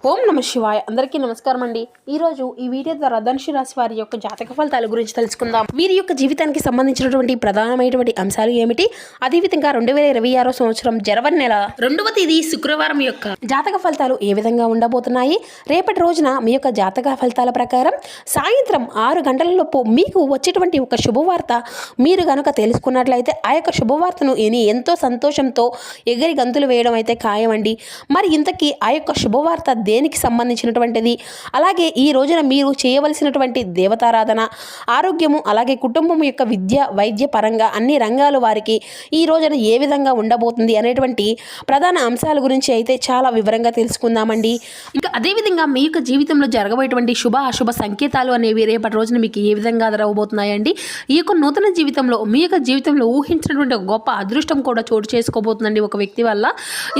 ఓం నమ శివాయ. అందరికీ నమస్కారం అండి. ఈరోజు ఈ వీడియో ద్వారా ధనుసు రాశి వారి యొక్క జాతక ఫలితాల గురించి తెలుసుకుందాం. వీరి యొక్క జీవితానికి సంబంధించినటువంటి ప్రధానమైనటువంటి అంశాలు ఏమిటి, అదేవిధంగా 2026 సంవత్సరం జనవరి నెల 2వ తేదీ శుక్రవారం యొక్క జాతక ఫలితాలు ఏ విధంగా ఉండబోతున్నాయి. రేపటి రోజున మీ యొక్క జాతక ఫలితాల ప్రకారం సాయంత్రం 6 గంటలలోపు మీకు వచ్చేటువంటి ఒక శుభవార్త మీరు కనుక తెలుసుకున్నట్లయితే ఆ యొక్క శుభవార్తను ఎంతో సంతోషంతో ఎగిరి గంతులు వేయడం అయితే ఖాయమండి. మరి ఇంతకీ ఆ యొక్క శుభవార్త దేనికి సంబంధించినటువంటిది, అలాగే ఈ రోజున మీరు చేయవలసినటువంటి దేవతారాధన, ఆరోగ్యము, అలాగే కుటుంబం యొక్క విద్య వైద్య పరంగా అన్ని రంగాల వారికి ఈ రోజున ఏ విధంగా ఉండబోతుంది అనేటువంటి ప్రధాన అంశాల గురించి అయితే చాలా వివరంగా తెలుసుకుందామండి. ఇంకా అదేవిధంగా మీ యొక్క జీవితంలో జరగబోయేటువంటి శుభ అశుభ సంకేతాలు అనేవి రేపటి రోజున మీకు ఏ విధంగా జరగబోతున్నాయండి. ఈ యొక్క నూతన జీవితంలో మీ యొక్క జీవితంలో ఊహించినటువంటి ఒక గొప్ప అదృష్టం కూడా చోటు చేసుకోబోతుందండి ఒక వ్యక్తి వల్ల.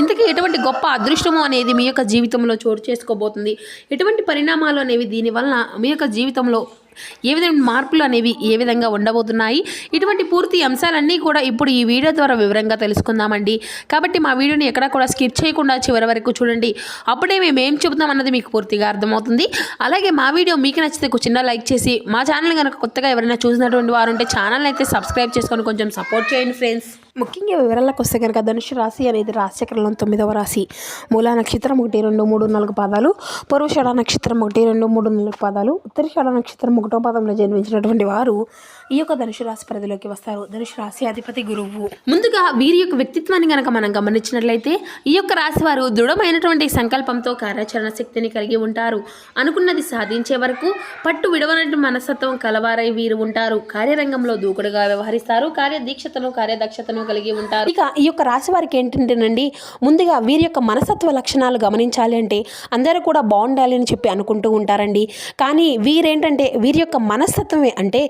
ఇంతకీ ఎటువంటి గొప్ప అదృష్టము అనేది మీ యొక్క జీవితంలో చోటు చేసుకోబోతుంది, ఎటువంటి పరిణామాలు అనేవి దీనివల్ల మీ యొక్క జీవితంలో ఏ విధమైన మార్పులు అనేవి ఏ విధంగా ఉండబోతున్నాయి, ఇటువంటి పూర్తి అంశాలన్నీ కూడా ఇప్పుడు ఈ వీడియో ద్వారా వివరంగా తెలుసుకుందామండి. కాబట్టి మా వీడియోని ఎక్కడా కూడా స్కిప్ చేయకుండా చివరి వరకు చూడండి. అప్పుడే మేము ఏం చెబుతాం అన్నది మీకు పూర్తిగా అర్థమవుతుంది. అలాగే మా వీడియో మీకు నచ్చితే ఒక చిన్న లైక్ చేసి, మా ఛానల్ కనుక కొత్తగా ఎవరైనా చూసినటువంటి వారు ఉంటే ఛానల్ అయితే సబ్స్క్రైబ్ చేసుకొని కొంచెం సపోర్ట్ చేయండి ఫ్రెండ్స్. ముఖ్యంగా వివరాలకు వస్తే కనుక ధనుసు రాశి అనేది రాశిచక్రంలో 9వ రాశి. మూలా నక్షత్రం 1, 2, 3, 4 పాదాలు, పూర్వషాఢ నక్షత్రం 1, 2, 3, 4 పాదాలు, ఉత్తరాషాఢ నక్షత్రం 1వ పాదంలో జన్మించినటువంటి వారు ఈ యొక్క ధనుసు రాశి పరిధిలోకి వస్తారు. ధనుసు రాశి అధిపతి గురువు. ముందుగా వీరి యొక్క వ్యక్తిత్వాన్ని కనుక మనం గమనించినట్లయితే ఈ యొక్క రాశి వారు దృఢమైనటువంటి సంకల్పంతో కార్యాచరణ శక్తిని కలిగి ఉంటారు. అనుకున్నది సాధించే వరకు పట్టు విడవనటువంటి మనస్తత్వం కలవారై వీరు ఉంటారు. కార్యరంగంలో దూకుడుగా వ్యవహరిస్తారు. కార్యదీక్షతను కార్యదక్షతను కలిగి ఉంటారు. ఇక ఈ యొక్క రాశి వారికి ఏంటంటేనండి, ముందుగా వీరి యొక్క మనస్తత్వ లక్షణాలు గమనించాలి అంటే అందరూ కూడా బాగుండాలి అని చెప్పి అనుకుంటూ ఉంటారండి. కానీ వీరేంటంటే వీరి యొక్క మనస్తత్వమే అంటే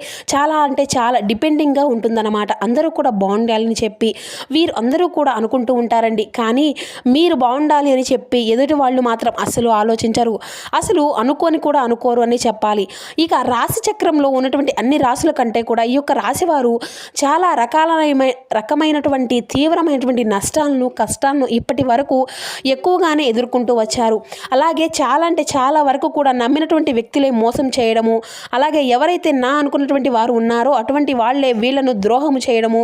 చాలా డిపెండింగ్గా ఉంటుందన్నమాట. అందరూ కూడా బాగుండాలి అని చెప్పి వీరు అందరూ కూడా అనుకుంటూ ఉంటారండి. కానీ మీరు బాగుండాలి అని చెప్పి ఎదుటి వాళ్ళు మాత్రం అసలు ఆలోచించరు, అసలు అనుకోని కూడా అనుకోరు అని చెప్పాలి. ఇక రాశి చక్రంలో ఉన్నటువంటి అన్ని రాశుల కంటే కూడా ఈ యొక్క రాశి వారు చాలా రకమైనటువంటి తీవ్రమైనటువంటి నష్టాలను కష్టాలను ఇప్పటి వరకు ఎక్కువగానే ఎదుర్కొంటూ వచ్చారు. అలాగే చాలా వరకు కూడా నమ్మినటువంటి వ్యక్తులే మోసం చేయడము, అలాగే ఎవరైతే నా అనుకున్నటువంటి వారు ఉన్నారో అటువంటి వాళ్లే వీళ్ళను ద్రోహము చేయడము,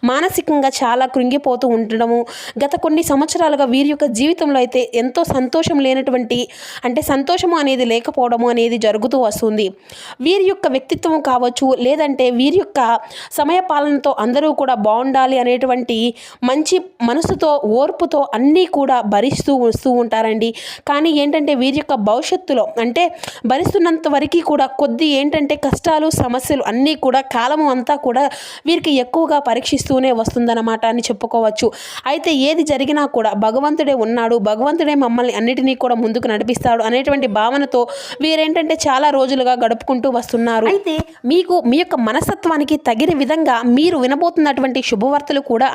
మానసికంగా చాలా కృంగిపోతూ ఉండడము, గత కొన్ని సంవత్సరాలుగా వీరి యొక్క జీవితంలో అయితే ఎంతో సంతోషం లేనటువంటి సంతోషము అనేది లేకపోవడము అనేది జరుగుతూ వస్తుంది. వీరి యొక్క వ్యక్తిత్వం కావచ్చు, లేదంటే వీరి యొక్క సమయపాలనతో అందరూ కూడా బాగుండాలి అనేటువంటి మంచి మనసుతో ఓర్పుతో అన్నీ కూడా భరిస్తూ వస్తూ ఉంటారండి. కానీ ఏంటంటే వీరి యొక్క భవిష్యత్తులో భరిస్తున్నంత వరకు కూడా కొద్ది కష్టాలు సమస్యలు అన్నీ కూడా కాలము అంతా కూడా వీరికి ఎక్కువగా పరీక్షిస్తూనే వస్తుందన్నమాట అని చెప్పుకోవచ్చు. అయితే ఏది జరిగినా కూడా భగవంతుడే ఉన్నాడు, భగవంతుడే మమ్మల్ని అన్నిటినీ కూడా ముందుకు నడిపిస్తాడు అనేటువంటి భావనతో వీరేంటంటే చాలా రోజులుగా గడుపుకుంటూ వస్తున్నారు. అయితే మీకు మీ యొక్క మనస్తత్వానికి తగిన విధంగా మీరు వినబోతున్నటువంటి శుభవార్తలు కూడా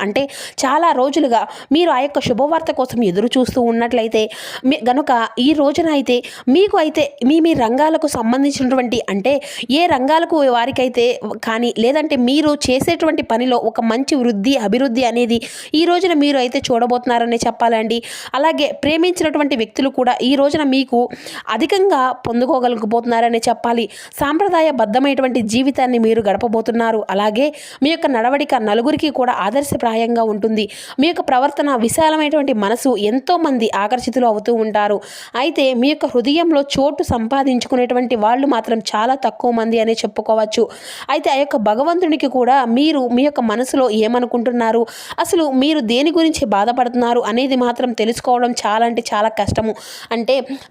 చాలా రోజులుగా మీరు ఆ యొక్క శుభవార్త కోసం ఎదురు చూస్తూ ఉన్నట్లయితే గనుక ఈ రోజున అయితే మీకు అయితే మీ రంగాలకు సంబంధించినటువంటి ఏ రంగాలకు వారికైతే కానీ లేదంటే మీరు చేసేటువంటి పనిలో ఒక మంచి అభివృద్ధి అనేది ఈ రోజున మీరు అయితే చూడబోతున్నారని చెప్పాలండి. అలాగే ప్రేమించినటువంటి వ్యక్తులు కూడా ఈ రోజున మీకు అధికంగా పొందుకోగలిగిపోతున్నారని చెప్పాలి. సాంప్రదాయబద్ధమైనటువంటి జీవితాన్ని మీరు గడపబోతున్నారు. అలాగే మీ యొక్క నడవడిక నలుగురికి కూడా ఆదర్శప్రాయంగా ఉంటుంది. మీ యొక్క ప్రవర్తన విశాలమైనటువంటి మనసు ఎంతో మంది ఆకర్షితులు అవుతూ ఉంటారు. అయితే మీ యొక్క హృదయంలో చోటు సంపాదించుకునేటువంటి వాళ్ళు మాత్రం చాలా తక్కువ మంది అనే చెప్పుకోవచ్చు. అయితే ఆ యొక్క భగవంతునికి కూడా మీరు మీ యొక్క మనసులో ఏమనుకుంటున్నారు, అసలు మీరు దేని గురించి బాధపడుతున్నారు అనేది మాత్రం తెలుసుకోవడం చాలా కష్టము.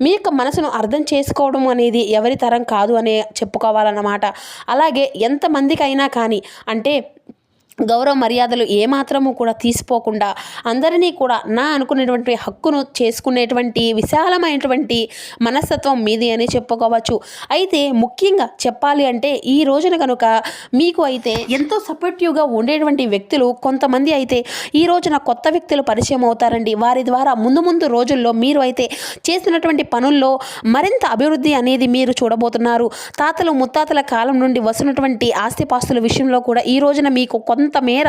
మీ యొక్క మనసును అర్థం చేసుకోవడం అనేది ఎవరి తరం కాదు అనే చెప్పుకోవాలన్నమాట. అలాగే ఎంతమందికైనా కానీ గౌరవ మర్యాదలు ఏమాత్రము కూడా తీసిపోకుండా అందరినీ కూడా నా అనుకునేటువంటి హక్కును చేసుకునేటువంటి విశాలమైనటువంటి మనస్తత్వం మీది అని చెప్పుకోవచ్చు. అయితే ముఖ్యంగా చెప్పాలి ఈ రోజున కనుక మీకు అయితే ఎంతో సపోర్టివ్గా ఉండేటువంటి వ్యక్తులు కొంతమంది అయితే ఈ రోజున కొత్త వ్యక్తులు పరిచయం అవుతారండి. వారి ద్వారా ముందు రోజుల్లో మీరు అయితే చేసినటువంటి పనుల్లో మరింత అభివృద్ధి అనేది మీరు చూడబోతున్నారు. తాతలు ముత్తాతల కాలం నుండి వస్తున్నటువంటి ఆస్తిపాస్తుల విషయంలో కూడా ఈ రోజున మీకు కొంత కొంతమేర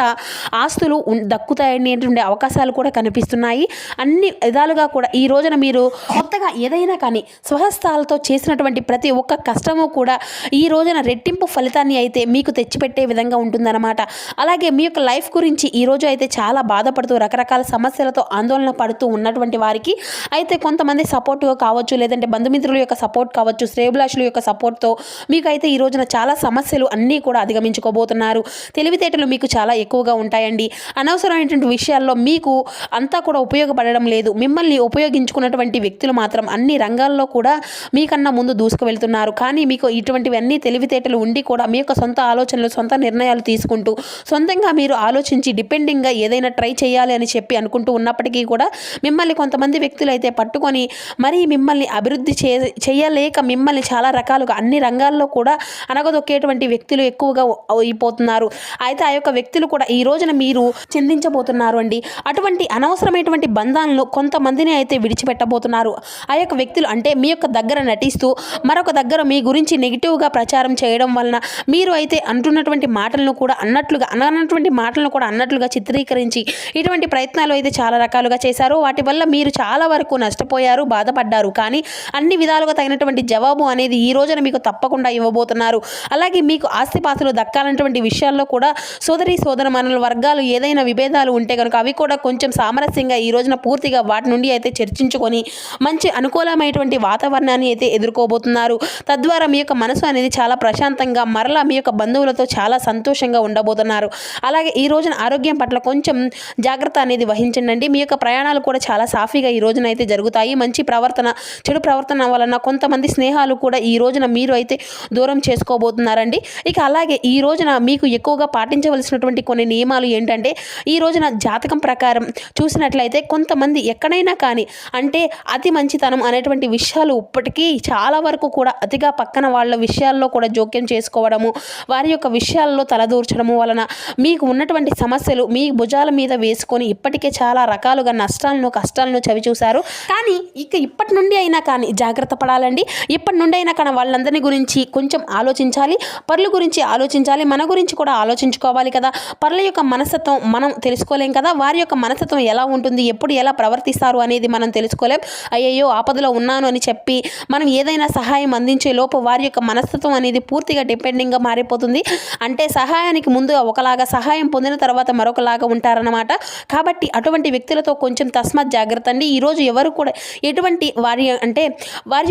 ఆస్తులు దక్కుతాయనేటువంటి అవకాశాలు కూడా కనిపిస్తున్నాయి. అన్ని విధాలుగా కూడా ఈ రోజున మీరు కొత్తగా ఏదైనా కానీ స్వహస్తాలతో చేసినటువంటి ప్రతి ఒక్క కష్టము కూడా ఈ రోజున రెట్టింపు ఫలితాన్ని అయితే మీకు తెచ్చిపెట్టే విధంగా ఉంటుందన్నమాట. అలాగే మీ యొక్క లైఫ్ గురించి ఈరోజు అయితే చాలా బాధపడుతూ రకరకాల సమస్యలతో ఆందోళన పడుతూ ఉన్నటువంటి వారికి అయితే కొంతమంది సపోర్ట్గా కావచ్చు, లేదంటే బంధుమిత్రుల యొక్క సపోర్ట్ కావచ్చు, శ్రేయోభిలాషుల యొక్క సపోర్ట్తో మీకు అయితే ఈ రోజున చాలా సమస్యలు అన్నీ కూడా అధిగమించుకోబోతున్నారు. తెలివితేటలు మీకు చాలా ఎక్కువగా ఉంటాయండి. అనవసరమైనటువంటి విషయాల్లో మీకు అంతా కూడా ఉపయోగపడడం లేదు. మిమ్మల్ని ఉపయోగించుకున్నటువంటి వ్యక్తులు మాత్రం అన్ని రంగాల్లో కూడా మీకన్నా ముందు దూసుకు వెళ్తున్నారు. కానీ మీకు ఇటువంటివన్నీ తెలివితేటలు ఉండి కూడా మీ యొక్క సొంత ఆలోచనలు, సొంత నిర్ణయాలు తీసుకుంటూ సొంతంగా మీరు ఆలోచించి డిపెండింగ్గా ఏదైనా ట్రై చేయాలి అని చెప్పి అనుకుంటూ ఉన్నప్పటికీ కూడా మిమ్మల్ని కొంతమంది వ్యక్తులు అయితే పట్టుకొని మరీ మిమ్మల్ని అభివృద్ధి చేయలేక మిమ్మల్ని చాలా రకాలుగా అన్ని రంగాల్లో కూడా అనగదొక్కేటువంటి వ్యక్తులు ఎక్కువగా అయిపోతున్నారు. అయితే ఆ యొక్క వ్యక్తులు కూడా ఈ రోజున మీరు చెందించబోతున్నారు అండి. అటువంటి అనవసరమైనటువంటి బంధాలను కొంతమందిని అయితే విడిచిపెట్టబోతున్నారు. ఆ యొక్క వ్యక్తులు అంటే మీ యొక్క దగ్గర నటిస్తూ మరొక దగ్గర మీ గురించి నెగిటివ్గా ప్రచారం చేయడం వలన మీరు అయితే అంటున్నటువంటి మాటలను కూడా అన్నట్లుగా చిత్రీకరించి ఇటువంటి ప్రయత్నాలు అయితే చాలా రకాలుగా చేశారు. వాటి వల్ల మీరు చాలా వరకు నష్టపోయారు, బాధపడ్డారు. కానీ అన్ని విధాలుగా తగినటువంటి జవాబు అనేది ఈ రోజున మీకు తప్పకుండా ఇవ్వబోతున్నారు. అలాగే మీకు ఆస్తిపాస్తులు దక్కాలన్నటువంటి విషయాల్లో కూడా సోదరమణుల వర్గాలు ఏదైనా విభేదాలు ఉంటే కనుక అవి కూడా కొంచెం సామరస్యంగా ఈ రోజున పూర్తిగా వాటి నుండి అయితే చర్చించుకొని మంచి అనుకూలమైనటువంటి వాతావరణాన్ని అయితే ఎదుర్కోబోతున్నారు. తద్వారా మీ యొక్క మనసు అనేది చాలా ప్రశాంతంగా మరలా మీ యొక్క బంధువులతో చాలా సంతోషంగా ఉండబోతున్నారు. అలాగే ఈ రోజున ఆరోగ్యం పట్ల కొంచెం జాగ్రత్త అనేది వహించండి. మీ యొక్క ప్రయాణాలు కూడా చాలా సాఫీగా ఈ రోజున అయితే జరుగుతాయి. మంచి ప్రవర్తన, చెడు ప్రవర్తన వలన కొంతమంది స్నేహాలు కూడా ఈ రోజున మీరు అయితే దూరం చేసుకోబోతున్నారండి. ఇక అలాగే ఈ రోజున మీకు ఎక్కువగా పాటించవలసినటువంటి కొన్ని నియమాలు ఏంటంటే ఈ రోజున జాతకం ప్రకారం చూసినట్లయితే కొంతమంది ఎక్కడైనా కానీ అంటే అతి మంచితనం అనేటువంటి విషయాలు ఇప్పటికీ చాలా వరకు కూడా అతిగా పక్కన వాళ్ళ విషయాల్లో కూడా జోక్యం చేసుకోవడము, వారి యొక్క విషయాల్లో తలదూర్చడము వలన మీకు ఉన్నటువంటి సమస్యలు మీ భుజాల మీద వేసుకొని ఇప్పటికే చాలా రకాలుగా నష్టాలను, కష్టాలను చవి చూశారు. కానీ ఇప్పటి నుండి అయినా కానీ జాగ్రత్త పడాలండి. ఇప్పటి నుండి అయినా కానీ వాళ్ళందరినీ గురించి కొంచెం ఆలోచించాలి. పరుల గురించి ఆలోచించాలి, మన గురించి కూడా ఆలోచించుకోవాలి కదా. పరుల యొక్క మనస్తత్వం మనం తెలుసుకోలేం కదా. వారి యొక్క మనస్తత్వం ఎలా ఉంటుంది, ఎప్పుడు ఎలా ప్రవర్తిస్తారు అనేది మనం తెలుసుకోలేం. అయ్యయ్యో ఆపదలో ఉన్నాను అని చెప్పి మనం ఏదైనా సహాయం అందించే లోపు వారి యొక్క మనస్తత్వం అనేది పూర్తిగా డిపెండింగ్గా మారిపోతుంది. అంటే సహాయానికి ముందు ఒకలాగా, సహాయం పొందిన తర్వాత మరొకలాగా ఉంటారన్నమాట. కాబట్టి అటువంటి వ్యక్తులతో కొంచెం తస్మాత్ జాగ్రత్త అండి. ఈరోజు ఎవరు కూడా ఎటువంటి వారి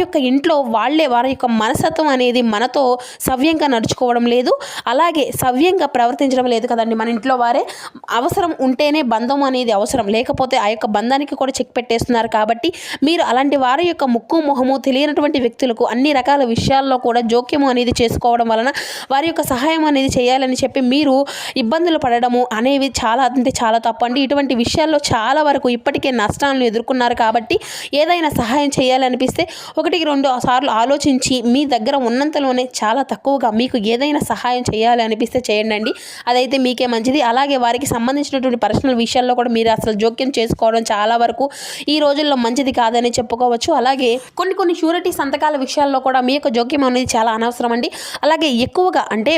యొక్క ఇంట్లో వాళ్ళే వారి యొక్క మనస్తత్వం అనేది మనతో సవ్యంగా నడుచుకోవడం లేదు, అలాగే సవ్యంగా ప్రవర్తించడం లేదు కదండి. మన ఇంట్లో వారే అవసరం ఉంటేనే బంధం అనేది అవసరం, లేకపోతే ఆ యొక్క బంధానికి కూడా చెక్ పెట్టేస్తున్నారు. కాబట్టి మీరు అలాంటి వారి యొక్క ముక్కు మొహము తెలియనటువంటి వ్యక్తులకు అన్ని రకాల విషయాల్లో కూడా జోక్యము అనేది చేసుకోవడం వలన వారి యొక్క సహాయం అనేది చేయాలని చెప్పి మీరు ఇబ్బందులు పడడము అనేవి చాలా తప్పు అండి. ఇటువంటి విషయాల్లో చాలా వరకు ఇప్పటికే నష్టాలను ఎదుర్కొన్నారు. కాబట్టి ఏదైనా సహాయం చేయాలనిపిస్తే 1-2 సార్లు ఆలోచించి మీ దగ్గర ఉన్నంతలోనే చాలా తక్కువగా మీకు ఏదైనా సహాయం చేయాలి అనిపిస్తే చేయండి. అదైతే మీకే మంచిది. అలాగే వారికి సంబంధించినటువంటి పర్సనల్ విషయాల్లో కూడా మీరు అసలు జోక్యం చేసుకోవడం చాలా వరకు ఈ రోజుల్లో మంచిది కాదని చెప్పుకోవచ్చు. అలాగే కొన్ని షూరిటీ సంతకాల విషయాల్లో కూడా మీ యొక్క జోక్యం అనేది చాలా అనవసరం అండి. అలాగే ఎక్కువగా అంటే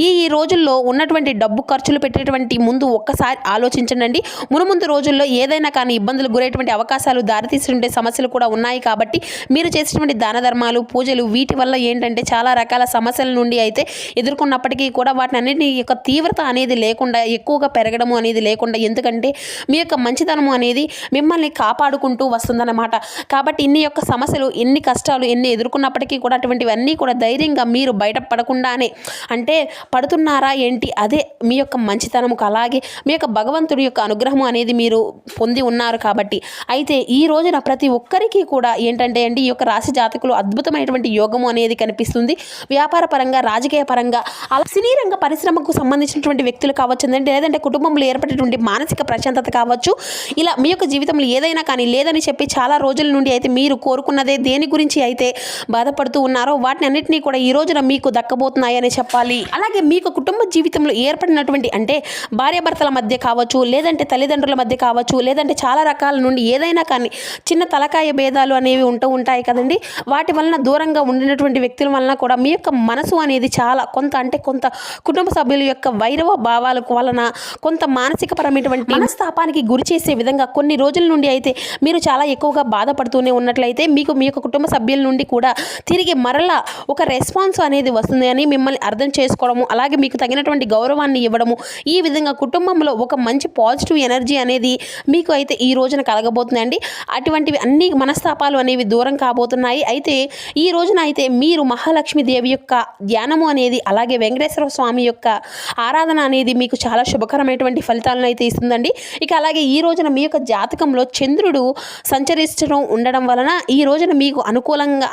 ఈ రోజుల్లో ఉన్నటువంటి డబ్బు ఖర్చులు పెట్టేటువంటి ముందు ఒక్కసారి ఆలోచించండి. మునుముందు రోజుల్లో ఏదైనా కానీ ఇబ్బందులు గురేటువంటి అవకాశాలు, దారితీస్తుంటే సమస్యలు కూడా ఉన్నాయి. కాబట్టి మీరు చేసేటువంటి దాన ధర్మాలు, పూజలు వీటి వల్ల ఏంటంటే చాలా రకాల సమస్యల నుండి అయితే ఎదుర్కొన్నప్పటికీ కూడా వాటిని అన్నింటి యొక్క తీవ్రత అనేది లేకుండా, ఎక్కువగా పెరగడము అనేది లేకుండా, ఎందుకంటే మీ యొక్క మంచితనము అనేది మిమ్మల్ని కాపాడుకుంటూ వస్తుందన్నమాట. కాబట్టి ఇన్ని యొక్క సమస్యలు, ఎన్ని కష్టాలు ఎన్ని ఎదుర్కొన్నప్పటికీ కూడా అటువంటివన్నీ కూడా ధైర్యంగా మీరు బయటపడకుండానే అంటే పడుతున్నారా ఏంటి, అదే మీ యొక్క మంచితనముకు, అలాగే మీ యొక్క భగవంతుడి యొక్క అనుగ్రహం అనేది మీరు పొంది ఉన్నారు. కాబట్టి అయితే ఈ రోజున ప్రతి ఒక్కరికి కూడా ఏంటంటే అండి ఈ యొక్క రాశి జాతకులు అద్భుతమైనటువంటి యోగము అనేది కనిపిస్తుంది. వ్యాపార పరంగా, రాజకీయ పరంగా, అలా సినీ రంగ పరిశ్రమకు సంబంధించినటువంటి వ్యక్తులు కావచ్చు, లేదంటే కుటుంబంలో ఏర్పడేటువంటి మానసిక ప్రశాంతత కావచ్చు, ఇలా మీ యొక్క జీవితంలో ఏదైనా కానీ లేదని చెప్పి చాలా రోజుల నుండి అయితే మీరు కోరుకున్నదే దేని గురించి అయితే బాధపడుతూ ఉన్నారో వాటిని అన్నింటినీ కూడా ఈ రోజున మీకు దక్కబోతున్నాయని చెప్పాలి. అలాగే మీకు కుటుంబ జీవితంలో ఏర్పడినటువంటి అంటే భార్యాభర్తల మధ్య కావచ్చు, లేదంటే తల్లిదండ్రుల మధ్య కావచ్చు, లేదంటే చాలా రకాల నుండి ఏదైనా కానీ చిన్న తలకాయ భేదాలు అనేవి ఉంటాయి కదండి. వాటి వలన దూరంగా ఉండినటువంటి వ్యక్తుల వలన కూడా మీ యొక్క మనసు అనేది చాలా కొంత కుటుంబ సభ్యుల యొక్క వైరవ భావాలకు వలన కొంత మానసికపరమైనటువంటి మనస్తాపానికి గురి చేసే విధంగా కొన్ని రోజుల నుండి అయితే మీరు చాలా ఎక్కువగా బాధపడుతూనే ఉన్నట్లయితే మీకు మీ యొక్క కుటుంబ సభ్యుల నుండి కూడా తిరిగి మరలా ఒక రెస్పాన్స్ అనేది వస్తుంది అని మిమ్మల్ని అర్థం చేసుకోవడము, అలాగే మీకు తగినటువంటి గౌరవాన్ని ఇవ్వడము, ఈ విధంగా కుటుంబంలో ఒక మంచి పాజిటివ్ ఎనర్జీ అనేది మీకు అయితే ఈ రోజున కలగబోతుందండి. అటువంటివి అన్ని మనస్తాపాలు అనేవి దూరం కాబోతున్నాయి. అయితే ఈ రోజున అయితే మీరు మహాలక్ష్మీదేవి యొక్క ధ్యానము అనేది, అలాగే వెంకటేశ్వర స్వామి యొక్క ఆరాధన అనేది మీకు చాలా శుభకరమైనటువంటి ఫలితాలను అయితే ఇస్తుందండి. ఇక అలాగే ఈ రోజున మీ యొక్క జాతకంలో చంద్రుడు సంచరించడం ఉండడం వలన ఈ రోజున మీకు అనుకూలంగా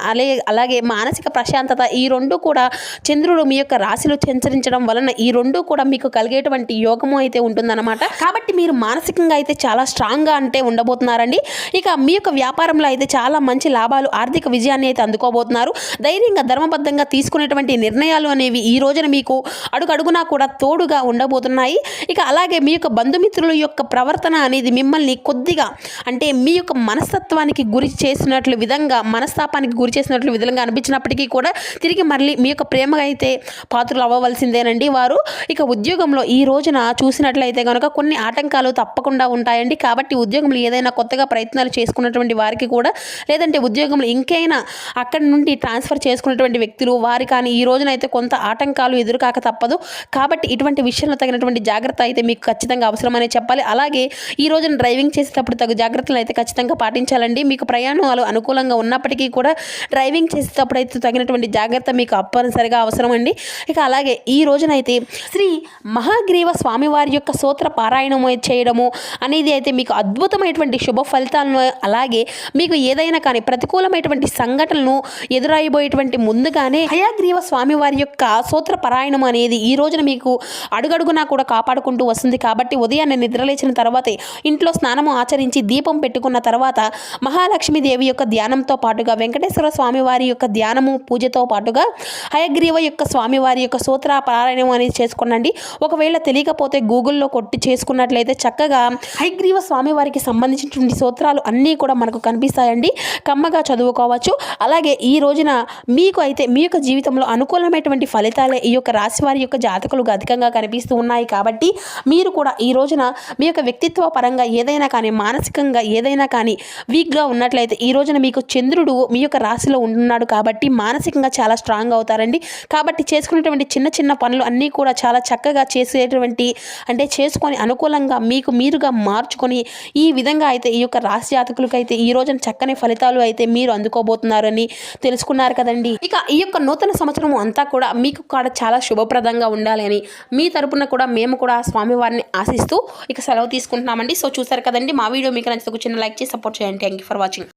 అలాగే మానసిక ప్రశాంతత ఈ రెండు కూడా చంద్రుడు మీ యొక్క రాశిలో సంచరించడం వలన ఈ రెండు కూడా మీకు కలిగేటువంటి యోగము అయితే ఉంటుందన్నమాట. కాబట్టి మీరు మానసికంగా అయితే చాలా స్ట్రాంగ్గా అంటే ఉండబోతున్నారండి. ఇక మీ యొక్క వ్యాపారంలో అయితే చాలా మంచి లాభాలు, ఆర్థిక విజయాన్ని అయితే అందుకోబోతున్నారు. ధైర్యంగా ధర్మబద్ధంగా తీసుకునేటువంటి నిర్ణయాలు అనేవి ఈ రోజున మీకు అడుగడుగునా కూడా తోడుగా ఉండబోతున్నాయి. ఇక అలాగే మీ యొక్క బంధుమిత్రుల యొక్క ప్రవర్తన అనేది మిమ్మల్ని కొద్దిగా అంటే మీ యొక్క మనస్తత్వానికి గురి చేసినట్లు విధంగా, మనస్తాపానికి గురి చేసినట్లు విధంగా అనిపించినప్పటికీ కూడా తిరిగి మళ్ళీ మీ యొక్క ప్రేమ అయితే పాత్రలు అవ్వవలసిందేనండి వారు. ఇక ఉద్యోగంలో ఈ రోజున చూసినట్లయితే కనుక కొన్ని ఆటంకాలు తప్పకుండా ఉంటాయండి. కాబట్టి ఉద్యోగంలో ఏదైనా కొత్తగా ప్రయత్నాలు చేసుకున్నటువంటి వారికి కూడా, లేదంటే ఉద్యోగంలో ఇంకైనా అక్కడి నుండి ట్రాన్స్ఫర్ చేసుకున్నటువంటి వ్యక్తులు వారి కానీ ఈ రోజున అయితే కొంత ఆటంకాలు ఎదురుకాక తప్పదు. కాబట్టి ఇటువంటి విషయంలో తగినటువంటి జాగ్రత్త అయితే మీకు ఖచ్చితంగా అవసరమనే చెప్పాలి. అలాగే ఈ రోజున డ్రైవింగ్ చేసేటప్పుడు తగు జాగ్రత్తలు అయితే ఖచ్చితంగా పాటించాలండి. మీకు ప్రయాణాలు అనుకూలంగా ఉన్నప్పటికీ కూడా డ్రైవింగ్ చేసేటప్పుడు అయితే తగినటువంటి జాగ్రత్త మీకు తప్పనిసరిగా అవసరం అండి. ఇక అలాగే ఈ రోజునైతే శ్రీ మహాగ్రీవ స్వామివారి యొక్క స్తోత్ర పారాయణం చేయడము అనేది అయితే మీకు అద్భుతమైనటువంటి శుభ ఫలితాలను, అలాగే మీకు ఏదైనా కానీ ప్రతికూలమైనటువంటి సంఘటనలను ఎదురైపోయేటువంటి ముందుగానే హయగ్రీవ స్వామివారి యొక్క స్తోత్ర పారాయణం అనేది ఈ రోజున మీకు అడుగడుగునా కూడా కాపాడుకుంటూ వస్తుంది. కాబట్టి ఉదయాన్నే నిద్రలేచిన తర్వాతే ఇంట్లో స్నానము ఆచరించి దీపం పెట్టుకున్న తర్వాత మహాలక్ష్మీదేవి యొక్క ధ్యానంతో పాటుగా వెంకటేశ్వర స్వామివారి యొక్క ధ్యానము పూజతో పాటుగా హయగ్రీవ యొక్క స్వామివారి యొక్క స్తోత్ర పారాయణం అనేది చేసుకోండి. ఒకవేళ తెలియకపోతే గూగుల్లో కొట్టి చేసుకున్నట్లయితే చక్కగా హయగ్రీవ స్వామివారికి సంబంధించినటువంటి స్తోత్రాలు అన్నీ కూడా మనకు కనిపిస్తాయండి. కమ్మగా చదువుకోవచ్చు. అలాగే ఈ రోజున మీకు అయితే మీ యొక్క జీవితంలో అనుకూలమైనటువంటి ఫలితాలే ఈ యొక్క రాశి వారి యొక్క జాతకులుగా అధికంగా కనిపిస్తూ ఉన్నాయి. కాబట్టి మీరు కూడా ఈ రోజున మీ యొక్క వ్యక్తిత్వ పరంగా ఏదైనా కానీ, మానసికంగా ఏదైనా కానీ వీక్గా ఉన్నట్లయితే ఈ రోజున మీకు చంద్రుడు మీ యొక్క రాశిలో ఉంటున్నాడు. కాబట్టి మానసికంగా చాలా స్ట్రాంగ్ అవుతారండి. కాబట్టి చేసుకునేటువంటి చిన్న చిన్న పనులు అన్నీ కూడా చాలా చక్కగా చేసేటువంటి అంటే చేసుకొని అనుకూలంగా మీకు మీరుగా మార్చుకొని ఈ విధంగా అయితే ఈ యొక్క రాశి జాతకులకు అయితే ఈ రోజున చక్కని ఫలితాలు అయితే మీరు అందుకోబోతున్నారని తెలుసుకున్నారు కదండి. ఇక ఈ యొక్క నూతన సంవత్సరం అంతా కూడా మీకు కూడా చాలా శుభప్రదంగా ఉండాలి అని మీ తరపున కూడా మేము కూడా స్వామివారిని ఆశిస్తూ ఇక సెలవు తీసుకుంటున్నామండి. సో చూసారు కదండి, మా వీడియో మీకు నచ్చితే ఒక చిన్న లైక్ చేసి సపోర్ట్ చేయండి. Thank you for watching.